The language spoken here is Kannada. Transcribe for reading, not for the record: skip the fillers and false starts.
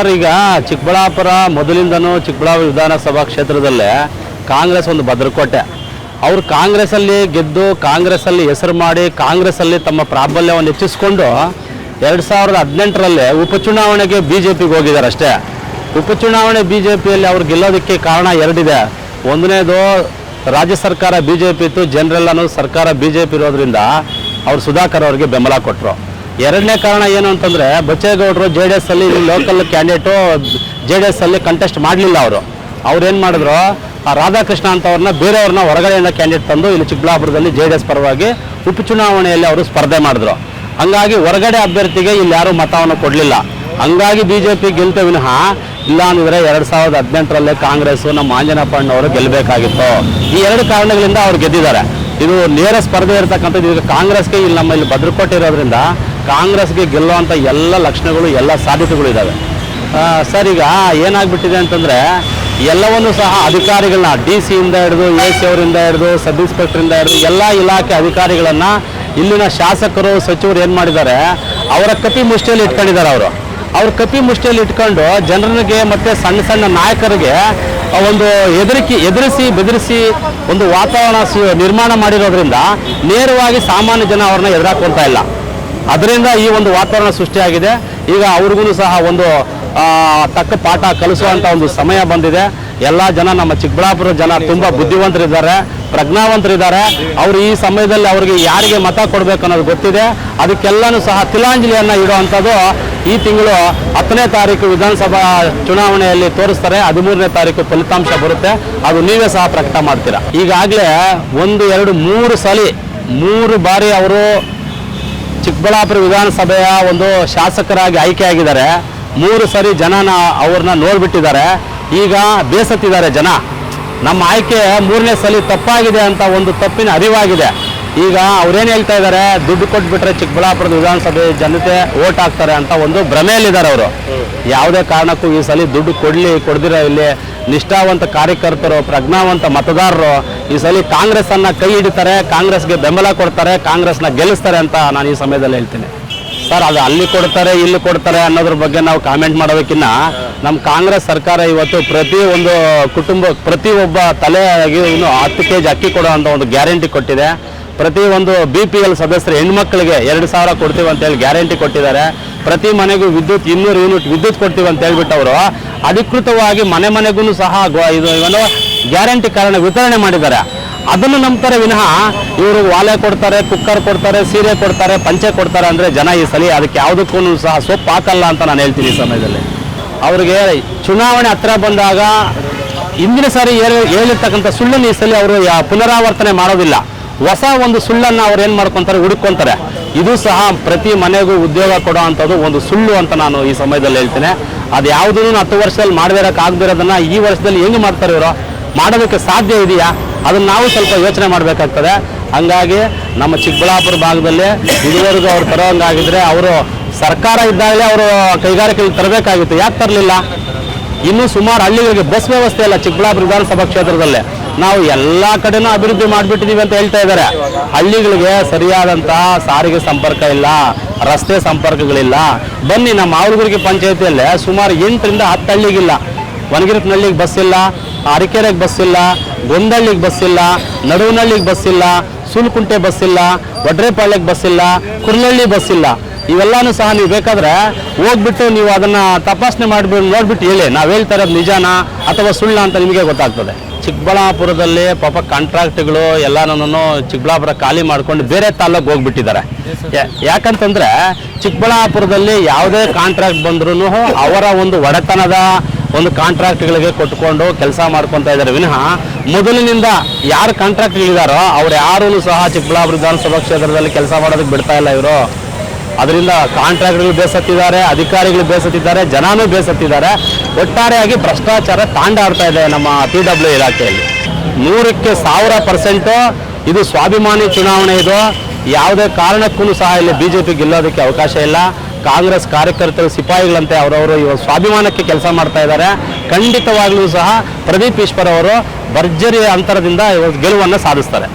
ಸರ್, ಈಗ ಚಿಕ್ಕಬಳ್ಳಾಪುರ ಮೊದಲಿಂದನೂ ಚಿಕ್ಕಬಳ್ಳಾಪುರ ವಿಧಾನಸಭಾ ಕ್ಷೇತ್ರದಲ್ಲೇ ಕಾಂಗ್ರೆಸ್ ಒಂದು ಭದ್ರಕೋಟೆ. ಅವರು ಕಾಂಗ್ರೆಸ್ಸಲ್ಲಿ ಗೆದ್ದು ಕಾಂಗ್ರೆಸ್ಸಲ್ಲಿ ಹೆಸರು ಮಾಡಿ ಕಾಂಗ್ರೆಸ್ಸಲ್ಲಿ ತಮ್ಮ ಪ್ರಾಬಲ್ಯವನ್ನು ಹೆಚ್ಚಿಸ್ಕೊಂಡು 2018ರಲ್ಲಿ ಉಪಚುನಾವಣೆಗೆ BJPಗೆ ಹೋಗಿದ್ದಾರೆ ಅಷ್ಟೇ. ಉಪಚುನಾವಣೆ BJPಯಲ್ಲಿ ಅವ್ರು ಗೆಲ್ಲೋದಕ್ಕೆ ಕಾರಣ ಎರಡಿದೆ. ಒಂದನೇದು ರಾಜ್ಯ ಸರ್ಕಾರ BJP ಇತ್ತು, ಜನರೆಲ್ಲನೂ ಸರ್ಕಾರ BJP ಇರೋದ್ರಿಂದ ಅವರು ಸುಧಾಕರ್ ಅವರಿಗೆ ಬೆಂಬಲ ಕೊಟ್ಟರು. ಎರಡನೇ ಕಾರಣ ಏನು ಅಂತಂದರೆ, ಬಚ್ಚೇಗೌಡರು JDS ಅಲ್ಲಿ ಲೋಕಲ್ ಕ್ಯಾಂಡಿಡೇಟು JDS ಅಲ್ಲಿ ಕಂಟೆಸ್ಟ್ ಮಾಡಲಿಲ್ಲ. ಅವ್ರೇನು ಮಾಡಿದ್ರು, ರಾಧಾಕೃಷ್ಣ ಅಂತವ್ರನ್ನ ಬೇರೆಯವ್ರನ್ನ ಹೊರಗಡೆಯಿಂದ ಕ್ಯಾಂಡಿಡೇಟ್ ತಂದು ಇಲ್ಲಿ ಚಿಕ್ಕಬಳ್ಳಾಪುರದಲ್ಲಿ JDS ಪರವಾಗಿ ಉಪಚುನಾವಣೆಯಲ್ಲಿ ಅವರು ಸ್ಪರ್ಧೆ ಮಾಡಿದ್ರು. ಹಂಗಾಗಿ ಹೊರಗಡೆ ಅಭ್ಯರ್ಥಿಗೆ ಇಲ್ಲಿ ಯಾರೂ ಮತವನ್ನು ಕೊಡಲಿಲ್ಲ. ಹಂಗಾಗಿ BJP ಗೆಲ್ತೆ ವಿನಃ ಇಲ್ಲ ಅಂದರೆ 2018ರಲ್ಲೇ ಕಾಂಗ್ರೆಸ್ಸು ನಮ್ಮ ಆಂಜನಪ್ಪಣ್ಣವರು ಗೆಲ್ಲಬೇಕಾಗಿತ್ತು. ಈ ಎರಡು ಕಾರಣಗಳಿಂದ ಅವ್ರು ಗೆದ್ದಿದ್ದಾರೆ. ಇದು ನೇರ ಸ್ಪರ್ಧೆ ಇರತಕ್ಕಂಥದ್ದು. ಈಗ ಕಾಂಗ್ರೆಸ್ಗೆ ಇಲ್ಲಿ ಇಲ್ಲಿ ಭದ್ರಕೋಟೆ ಇರೋದ್ರಿಂದ ಕಾಂಗ್ರೆಸ್ಗೆ ಗೆಲ್ಲುವಂಥ ಎಲ್ಲ ಲಕ್ಷಣಗಳು ಎಲ್ಲ ಸಾಧ್ಯತೆಗಳು ಇದ್ದಾವೆ. ಸರ್, ಈಗ ಏನಾಗ್ಬಿಟ್ಟಿದೆ ಅಂತಂದರೆ, ಎಲ್ಲವನ್ನೂ ಸಹ ಅಧಿಕಾರಿಗಳನ್ನ DC ಹಿಡಿದು AC ಅವರಿಂದ ಹಿಡಿದು ಸಬ್ ಇನ್ಸ್ಪೆಕ್ಟರಿಂದ ಹಿಡಿದು ಎಲ್ಲ ಇಲಾಖೆ ಅಧಿಕಾರಿಗಳನ್ನು ಇಲ್ಲಿನ ಶಾಸಕರು ಸಚಿವರು ಏನು ಮಾಡಿದ್ದಾರೆ, ಅವರ ಕಪಿ ಮುಷ್ಟಿಯಲ್ಲಿ ಇಟ್ಕೊಂಡಿದ್ದಾರೆ. ಅವ್ರ ಕಪಿ ಮುಷ್ಟಿಯಲ್ಲಿ ಇಟ್ಕೊಂಡು ಜನರಿಗೆ ಮತ್ತು ಸಣ್ಣ ಸಣ್ಣ ನಾಯಕರಿಗೆ ಒಂದು ಎದುರಿಸಿ ಬೆದರಿಸಿ ಒಂದು ವಾತಾವರಣ ನಿರ್ಮಾಣ ಮಾಡಿರೋದ್ರಿಂದ ನೇರವಾಗಿ ಸಾಮಾನ್ಯ ಜನ ಅವ್ರನ್ನ ಎದುರಾಕೊಳ್ತಾ ಇಲ್ಲ. ಅದರಿಂದ ಈ ಒಂದು ವಾತಾವರಣ ಸೃಷ್ಟಿಯಾಗಿದೆ. ಈಗ ಅವ್ರಿಗೂ ಸಹ ಒಂದು ತಕ್ಕ ಪಾಠ ಕಲಿಸುವಂಥ ಒಂದು ಸಮಯ ಬಂದಿದೆ. ಎಲ್ಲ ಜನ, ನಮ್ಮ ಚಿಕ್ಕಬಳ್ಳಾಪುರ ಜನ ತುಂಬ ಬುದ್ಧಿವಂತರಿದ್ದಾರೆ, ಪ್ರಜ್ಞಾವಂತರಿದ್ದಾರೆ. ಅವರು ಈ ಸಮಯದಲ್ಲಿ ಅವರಿಗೆ ಯಾರಿಗೆ ಮತ ಕೊಡಬೇಕು ಅನ್ನೋದು ಗೊತ್ತಿದೆ. ಅದಕ್ಕೆಲ್ಲನೂ ಸಹ ತಿಲಾಂಜಲಿಯನ್ನು ಇಡುವಂಥದ್ದು ಈ ತಿಂಗಳು 10ನೇ ತಾರೀಕು ವಿಧಾನಸಭಾ ಚುನಾವಣೆಯಲ್ಲಿ ತೋರಿಸ್ತಾರೆ. 13ನೇ ತಾರೀಕು ಫಲಿತಾಂಶ ಬರುತ್ತೆ. ಅದು ನೀವೇ ಸಹ ಪ್ರಕಟ ಮಾಡ್ತೀರಾ. ಈಗಾಗಲೇ 1, 2, 3 ಬಾರಿ ಅವರು ಚಿಕ್ಕಬಳ್ಳಾಪುರ ವಿಧಾನಸಭೆಯ ಒಂದು ಶಾಸಕರಾಗಿ ಆಯ್ಕೆಯಾಗಿದ್ದಾರೆ. 3 ಸರಿ ಜನನ ಅವ್ರನ್ನ ನೋಡ್ಬಿಟ್ಟಿದ್ದಾರೆ. ಈಗ ಬೇಸತ್ತಿದ್ದಾರೆ ಜನ. ನಮ್ಮ ಆಯ್ಕೆ 3ನೇ ಸಲ ತಪ್ಪಾಗಿದೆ ಅಂತ ಒಂದು ತಪ್ಪಿನ ಅರಿವಾಗಿದೆ. ಈಗ ಅವ್ರೇನು ಹೇಳ್ತಾ ಇದ್ದಾರೆ, ದುಡ್ಡು ಕೊಟ್ಬಿಟ್ರೆ ಚಿಕ್ಕಬಳ್ಳಾಪುರದ ವಿಧಾನಸಭೆ ಜನತೆ ಓಟ್ ಹಾಕ್ತಾರೆ ಅಂತ ಒಂದು ಭ್ರಮೆಯಲ್ಲಿದ್ದಾರೆ ಅವರು. ಯಾವುದೇ ಕಾರಣಕ್ಕೂ ಈ ಸಲ ದುಡ್ಡು ಕೊಡ್ದಿರೋ ಇಲ್ಲಿ ನಿಷ್ಠಾವಂತ ಕಾರ್ಯಕರ್ತರು, ಪ್ರಜ್ಞಾವಂತ ಮತದಾರರು ಈ ಸಲ ಕಾಂಗ್ರೆಸ್ಸನ್ನು ಕೈ ಹಿಡಿತಾರೆ, ಕಾಂಗ್ರೆಸ್ಗೆ ಬೆಂಬಲ ಕೊಡ್ತಾರೆ, ಕಾಂಗ್ರೆಸ್ನ ಗೆಲ್ಲಿಸ್ತಾರೆ ಅಂತ ನಾನು ಈ ಸಮಯದಲ್ಲಿ ಹೇಳ್ತೀನಿ. ಸರ್, ಅದು ಅಲ್ಲಿ ಕೊಡ್ತಾರೆ ಇಲ್ಲಿ ಕೊಡ್ತಾರೆ ಅನ್ನೋದ್ರ ಬಗ್ಗೆ ನಾವು ಕಾಮೆಂಟ್ ಮಾಡೋದಕ್ಕಿಂತ ನಮ್ಮ ಕಾಂಗ್ರೆಸ್ ಸರ್ಕಾರ ಇವತ್ತು ಪ್ರತಿ ಒಂದು ಕುಟುಂಬ, ಪ್ರತಿಯೊಬ್ಬ ತಲೆಯಾಗಿ 10 kg ಅಕ್ಕಿ ಕೊಡುವಂಥ ಒಂದು ಗ್ಯಾರಂಟಿ ಕೊಟ್ಟಿದೆ. ಪ್ರತಿ ಒಂದು BPL ಸದಸ್ಯರು ಹೆಣ್ಮಕ್ಳಿಗೆ 2000 ಕೊಡ್ತೀವಿ ಅಂತೇಳಿ ಗ್ಯಾರಂಟಿ ಕೊಟ್ಟಿದ್ದಾರೆ. ಪ್ರತಿ ಮನೆಗೂ ವಿದ್ಯುತ್ 200 ಯೂನಿಟ್ ವಿದ್ಯುತ್ ಕೊಡ್ತೀವಿ ಅಂತ ಹೇಳ್ಬಿಟ್ಟು ಅವರು ಅಧಿಕೃತವಾಗಿ ಮನೆಗೂ ಸಹ ಏನು ಗ್ಯಾರಂಟಿ ಕಾರಣ ವಿತರಣೆ ಮಾಡಿದ್ದಾರೆ. ಅದನ್ನು ನಂಬ್ತಾರೆ ವಿನಃ ಇವರು ವಾಲೆ ಕೊಡ್ತಾರೆ, ಕುಕ್ಕರ್ ಕೊಡ್ತಾರೆ, ಸೀರೆ ಕೊಡ್ತಾರೆ, ಪಂಚೆ ಕೊಡ್ತಾರೆ ಅಂದರೆ ಜನ ಈ ಸಲ ಅದಕ್ಕೆ ಯಾವುದಕ್ಕೂ ಸಹ ಸೊಪ್ಪು ಹಾಕಲ್ಲ ಅಂತ ನಾನು ಹೇಳ್ತೀನಿ. ಈ ಸಮಯದಲ್ಲಿ ಅವರಿಗೆ ಚುನಾವಣೆ ಹತ್ರ ಬಂದಾಗ ಹಿಂದಿನ ಸಾರಿ ಹೇಳಿರ್ತಕ್ಕಂಥ ಸುಳ್ಳನ್ನು ಈ ಸಲ ಅವರು ಪುನರಾವರ್ತನೆ ಮಾಡೋದಿಲ್ಲ. ಹೊಸ ಒಂದು ಸುಳ್ಳನ್ನು ಅವ್ರು ಏನು ಮಾಡ್ಕೊತಾರೆ, ಹುಡುಕೊಂತಾರೆ. ಇದು ಸಹ ಪ್ರತಿ ಮನೆಗೂ ಉದ್ಯೋಗ ಕೊಡೋ ಅಂಥದ್ದು ಒಂದು ಸುಳ್ಳು ಅಂತ ನಾನು ಈ ಸಮಯದಲ್ಲಿ ಹೇಳ್ತೀನಿ. ಅದು ಯಾವುದೂ 10 ವರ್ಷದಲ್ಲಿ ಮಾಡದಿರೋಕ್ಕಾಗದಿರೋದನ್ನು ಈ ವರ್ಷದಲ್ಲಿ ಹೆಂಗೆ ಮಾಡ್ತಾರೆ ಇವರು? ಮಾಡೋದಕ್ಕೆ ಸಾಧ್ಯ ಇದೆಯಾ? ಅದನ್ನು ನಾವು ಸ್ವಲ್ಪ ಯೋಚನೆ ಮಾಡಬೇಕಾಗ್ತದೆ. ಹಂಗಾಗಿ ನಮ್ಮ ಚಿಕ್ಕಬಳ್ಳಾಪುರ ಭಾಗದಲ್ಲಿ ಇದುವರೆಗೂ ಅವ್ರು ತರೋಂಗಾಗಿದ್ರೆ ಅವರು ಸರ್ಕಾರ ಇದ್ದಾಗಲೇ ಅವರು ಕೈಗಾರಿಕೆಗಳು ತರಬೇಕಾಗಿತ್ತು. ಯಾಕೆ ತರಲಿಲ್ಲ? ಇನ್ನೂ ಸುಮಾರು ಹಳ್ಳಿಗಳಿಗೆ ಬಸ್ ವ್ಯವಸ್ಥೆ ಇಲ್ಲ ಚಿಕ್ಕಬಳ್ಳಾಪುರ ವಿಧಾನಸಭಾ ಕ್ಷೇತ್ರದಲ್ಲೇ. ನಾವು ಎಲ್ಲ ಕಡೆನೂ ಅಭಿವೃದ್ಧಿ ಮಾಡಿಬಿಟ್ಟಿದ್ದೀವಿ ಅಂತ ಹೇಳ್ತಾ ಇದ್ದಾರೆ. ಹಳ್ಳಿಗಳಿಗೆ ಸರಿಯಾದಂಥ ಸಾರಿಗೆ ಸಂಪರ್ಕ ಇಲ್ಲ, ರಸ್ತೆ ಸಂಪರ್ಕಗಳಿಲ್ಲ. ಬನ್ನಿ, ನಮ್ಮ ಆವಲಗುರ್ಗಿ ಪಂಚಾಯತಿಯಲ್ಲೇ ಸುಮಾರು 8ರಿಂದ 10 ಹಳ್ಳಿಗಿಲ್ಲ. ವನಗಿರಿನಹಳ್ಳಿಗೆ ಬಸ್ ಇಲ್ಲ, ಅರಕೆರೆಗೆ ಬಸ್ ಇಲ್ಲ, ಗೊಂದಳ್ಳಿಗೆ ಬಸ್ ಇಲ್ಲ, ನಡುವನಹಳ್ಳಿಗೆ ಬಸ್ ಇಲ್ಲ, ಸೂಲಕುಂಟೆ ಬಸ್ ಇಲ್ಲ, ವಡ್ರೇಪಾಳ್ಯಕ್ಕೆ ಬಸ್ ಇಲ್ಲ, ಕುರ್ಲಹಳ್ಳಿ ಬಸ್ ಇಲ್ಲ. ಇವೆಲ್ಲನೂ ಸಹ ನೀವು ಬೇಕಾದರೆ ಹೋಗ್ಬಿಟ್ಟು ನೀವು ಅದನ್ನು ತಪಾಸಣೆ ಮಾಡಿಬಿಟ್ಟು ನೋಡ್ಬಿಟ್ಟು ಹೇಳಿ, ನಾವು ಹೇಳ್ತಾ ಇರೋದು ನಿಜಾನಾ ಅಥವಾ ಸುಳ್ಳ ಅಂತ ನಿಮಗೆ ಗೊತ್ತಾಗ್ತದೆ. ಚಿಕ್ಕಬಳ್ಳಾಪುರದಲ್ಲಿ ಪಾಪ ಕಾಂಟ್ರಾಕ್ಟ್ಗಳು ಎಲ್ಲನೂ ಚಿಕ್ಕಬಳ್ಳಾಪುರ ಖಾಲಿ ಮಾಡ್ಕೊಂಡು ಬೇರೆ ತಾಲ್ಲೂಕು ಹೋಗ್ಬಿಟ್ಟಿದ್ದಾರೆ. ಯಾಕಂತಂದರೆ ಚಿಕ್ಕಬಳ್ಳಾಪುರದಲ್ಲಿ ಯಾವುದೇ ಕಾಂಟ್ರಾಕ್ಟ್ ಬಂದ್ರೂ ಅವರ ಒಂದು ಒಡೆತನದ ಒಂದು ಕಾಂಟ್ರಾಕ್ಟ್ಗಳಿಗೆ ಕೊಟ್ಕೊಂಡು ಕೆಲಸ ಮಾಡ್ಕೊತಾ ಇದ್ದಾರೆ ವಿನಃ ಮೊದಲಿನಿಂದ ಯಾರು ಕಾಂಟ್ರಾಕ್ಟ್ಗಳಿದ್ದಾರೋ ಅವ್ರು ಯಾರೂ ಸಹ ಚಿಕ್ಕಬಳ್ಳಾಪುರ ವಿಧಾನಸಭಾ ಕ್ಷೇತ್ರದಲ್ಲಿ ಕೆಲಸ ಮಾಡೋದಕ್ಕೆ ಬಿಡ್ತಾ ಇಲ್ಲ ಇವರು. ಅದರಿಂದ ಕಾಂಟ್ರಾಕ್ಟ್ಗಳು ಬೇಸತ್ತಿದ್ದಾರೆ, ಅಧಿಕಾರಿಗಳು ಬೇಸತ್ತಿದ್ದಾರೆ, ಜನನೂ ಬೇಸತ್ತಿದ್ದಾರೆ. ಒಟ್ಟಾರೆಯಾಗಿ ಭ್ರಷ್ಟಾಚಾರ ತಾಂಡಾಡ್ತಾ ಇದೆ ನಮ್ಮ PW ಇಲಾಖೆಯಲ್ಲಿ. 100ಕ್ಕೆ 1000% ಇದು ಸ್ವಾಭಿಮಾನಿ ಚುನಾವಣೆ. ಇದು ಯಾವುದೇ ಕಾರಣಕ್ಕೂ ಸಹ ಇಲ್ಲಿ BJP ಗೆಲ್ಲೋದಕ್ಕೆ ಅವಕಾಶ ಇಲ್ಲ. ಕಾಂಗ್ರೆಸ್ ಕಾರ್ಯಕರ್ತರು ಸಿಪಾಯಿಗಳಂತೆ ಅವರವರು ಇವಾಗ ಸ್ವಾಭಿಮಾನಕ್ಕೆ ಕೆಲಸ ಮಾಡ್ತಾ ಇದ್ದಾರೆ. ಖಂಡಿತವಾಗ್ಲೂ ಸಹ ಪ್ರದೀಪ್ ಈಶ್ವರ್ ಅವರು ಭರ್ಜರಿ ಅಂತರದಿಂದ ಗೆಲುವನ್ನು ಸಾಧಿಸ್ತಾರೆ.